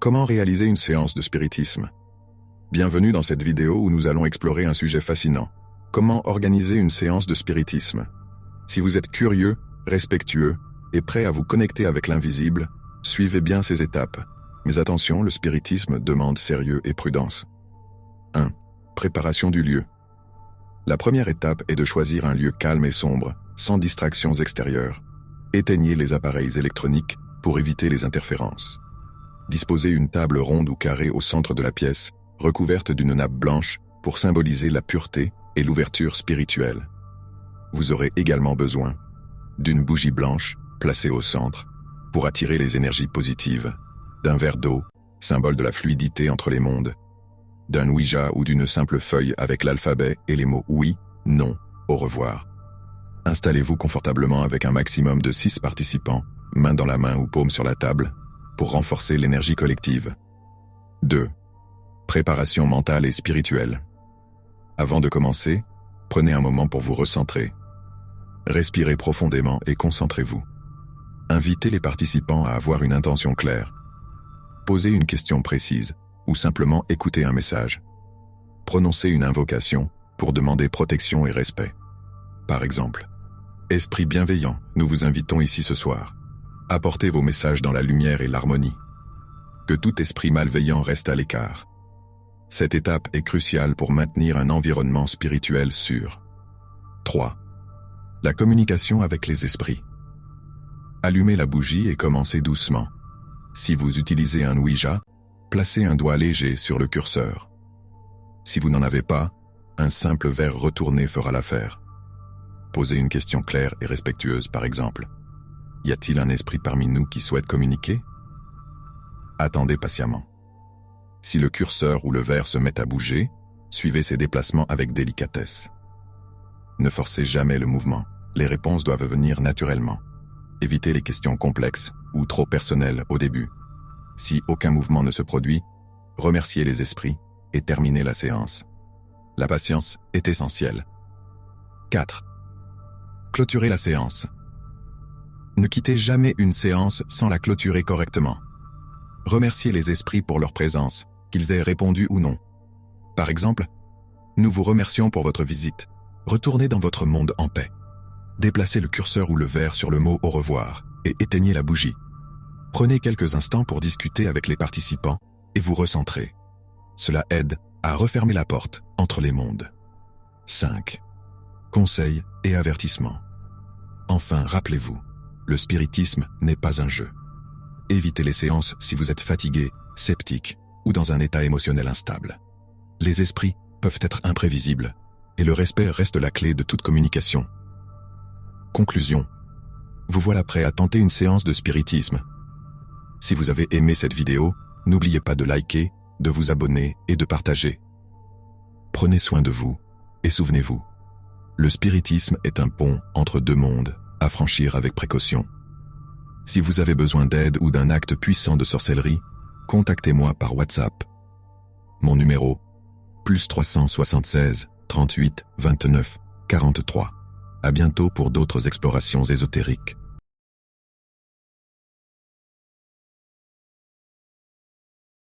Comment réaliser une séance de spiritisme? Bienvenue dans cette vidéo où nous allons explorer un sujet fascinant. Comment organiser une séance de spiritisme? Si vous êtes curieux, respectueux et prêt à vous connecter avec l'invisible, suivez bien ces étapes. Mais attention, le spiritisme demande sérieux et prudence. 1. Préparation du lieu. La première étape est de choisir un lieu calme et sombre, sans distractions extérieures. Éteignez les appareils électroniques pour éviter les interférences. Disposez une table ronde ou carrée au centre de la pièce, recouverte d'une nappe blanche pour symboliser la pureté et l'ouverture spirituelle. Vous aurez également besoin d'une bougie blanche placée au centre pour attirer les énergies positives, d'un verre d'eau, symbole de la fluidité entre les mondes, d'un Ouija ou d'une simple feuille avec l'alphabet et les mots oui, non, au revoir. Installez-vous confortablement avec un maximum de 6 participants, main dans la main ou paume sur la table, pour renforcer l'énergie collective. 2. Préparation mentale et spirituelle. Avant de commencer, prenez un moment pour vous recentrer. Respirez profondément et concentrez-vous. Invitez les participants à avoir une intention claire. Posez une question précise ou simplement écoutez un message. Prononcez une invocation pour demander protection et respect. Par exemple, « Esprit bienveillant, nous vous invitons ici ce soir. Apportez vos messages dans la lumière et l'harmonie. Que tout esprit malveillant reste à l'écart. » Cette étape est cruciale pour maintenir un environnement spirituel sûr. 3. La communication avec les esprits. Allumez la bougie et commencez doucement. Si vous utilisez un Ouija, placez un doigt léger sur le curseur. Si vous n'en avez pas, un simple verre retourné fera l'affaire. Posez une question claire et respectueuse, par exemple. Y a-t-il un esprit parmi nous qui souhaite communiquer? Attendez patiemment. Si le curseur ou le verre se met à bouger, suivez ses déplacements avec délicatesse. Ne forcez jamais le mouvement, les réponses doivent venir naturellement. Évitez les questions complexes ou trop personnelles au début. Si aucun mouvement ne se produit, remerciez les esprits et terminez la séance. La patience est essentielle. 4. Clôturez la séance. Ne quittez jamais une séance sans la clôturer correctement. Remerciez les esprits pour leur présence, qu'ils aient répondu ou non. Par exemple, « Nous vous remercions pour votre visite. Retournez dans votre monde en paix. » Déplacez le curseur ou le verre sur le mot « au revoir » et éteignez la bougie. Prenez quelques instants pour discuter avec les participants et vous recentrer. Cela aide à refermer la porte entre les mondes. 5. Conseils et avertissements. Enfin, rappelez-vous, le spiritisme n'est pas un jeu. Évitez les séances si vous êtes fatigué, sceptique ou dans un état émotionnel instable. Les esprits peuvent être imprévisibles et le respect reste la clé de toute communication. Conclusion. Vous voilà prêt à tenter une séance de spiritisme. Si vous avez aimé cette vidéo, n'oubliez pas de liker, de vous abonner et de partager. Prenez soin de vous et souvenez-vous, le spiritisme est un pont entre deux mondes à franchir avec précaution. Si vous avez besoin d'aide ou d'un acte puissant de sorcellerie, contactez-moi par WhatsApp. Mon numéro, +376 38 29 43. À bientôt pour d'autres explorations ésotériques.